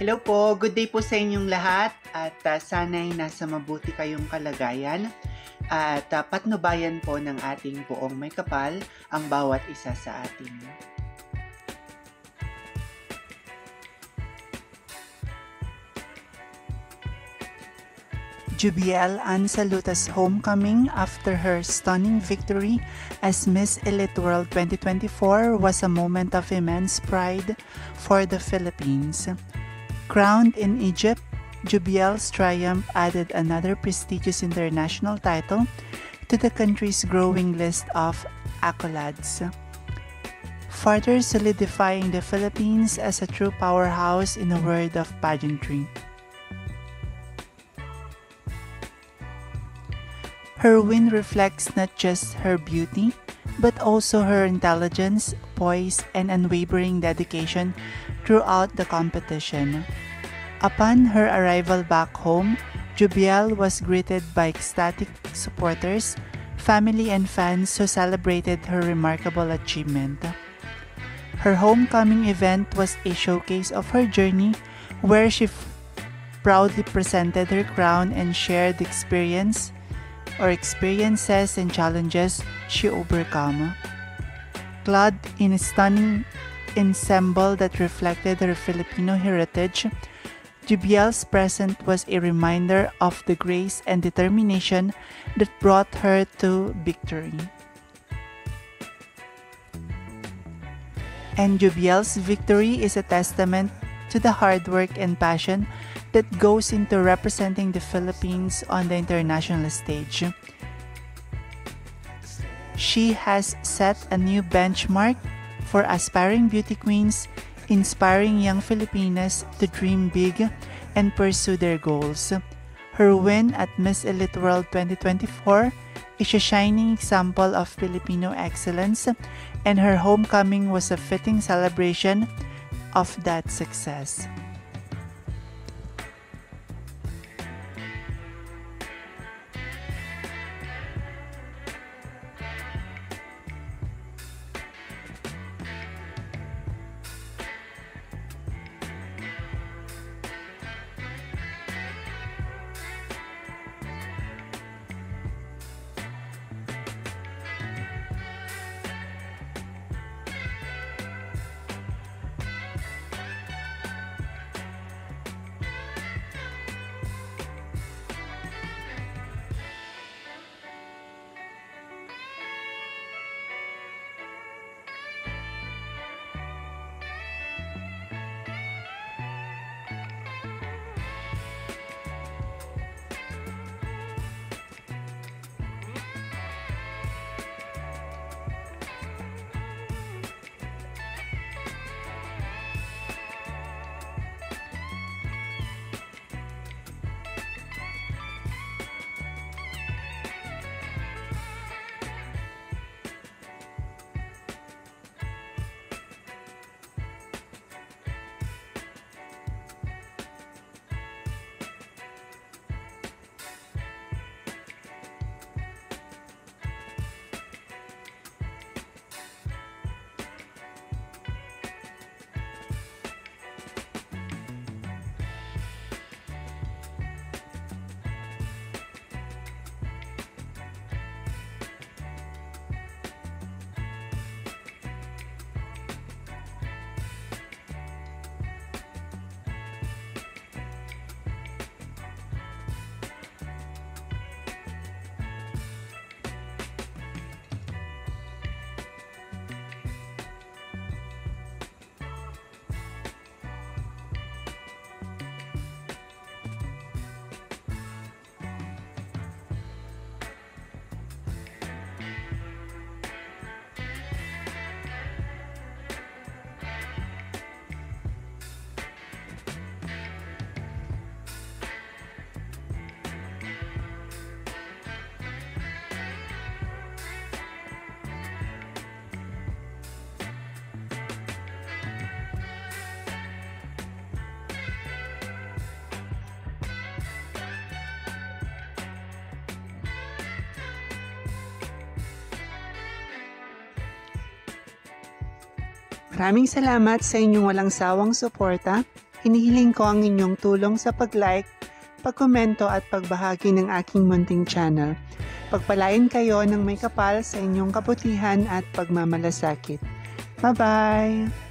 Hello po, good day po sa inyong lahat at sana'y nasa mabuti kayong kalagayan at patnubayan po ng ating buong may kapal ang bawat isa sa atin. Jubiel Ann Saluta's homecoming after her stunning victory as Miss Elite World 2024 was a moment of immense pride for the Philippines. Crowned in Egypt, Jubiel's triumph added another prestigious international title to the country's growing list of accolades, further solidifying the Philippines as a true powerhouse in the world of pageantry. Her win reflects not just her beauty, but also her intelligence, poise, and unwavering dedication throughout the competition. Upon her arrival back home, Jubiel was greeted by ecstatic supporters, family, and fans who celebrated her remarkable achievement. Her homecoming event was a showcase of her journey where she proudly presented her crown and shared experiences and challenges she overcome. Clad in a stunning ensemble that reflected her Filipino heritage, Jubiel's presence was a reminder of the grace and determination that brought her to victory. And Jubiel's victory is a testament to the hard work and passion that goes into representing the Philippines on the international stage. She has set a new benchmark for aspiring beauty queens, inspiring young Filipinas to dream big and pursue their goals. Her win at Miss Elite World 2024 is a shining example of Filipino excellence, and her homecoming was a fitting celebration of that success. Maraming salamat sa inyong walang sawang suporta. Hinihiling ko ang inyong tulong sa pag-like, pagkomento at pagbahagi ng aking munting channel. Pagpalain kayo ng may kapal sa inyong kabutihan at pagmamalasakit. Bye-bye!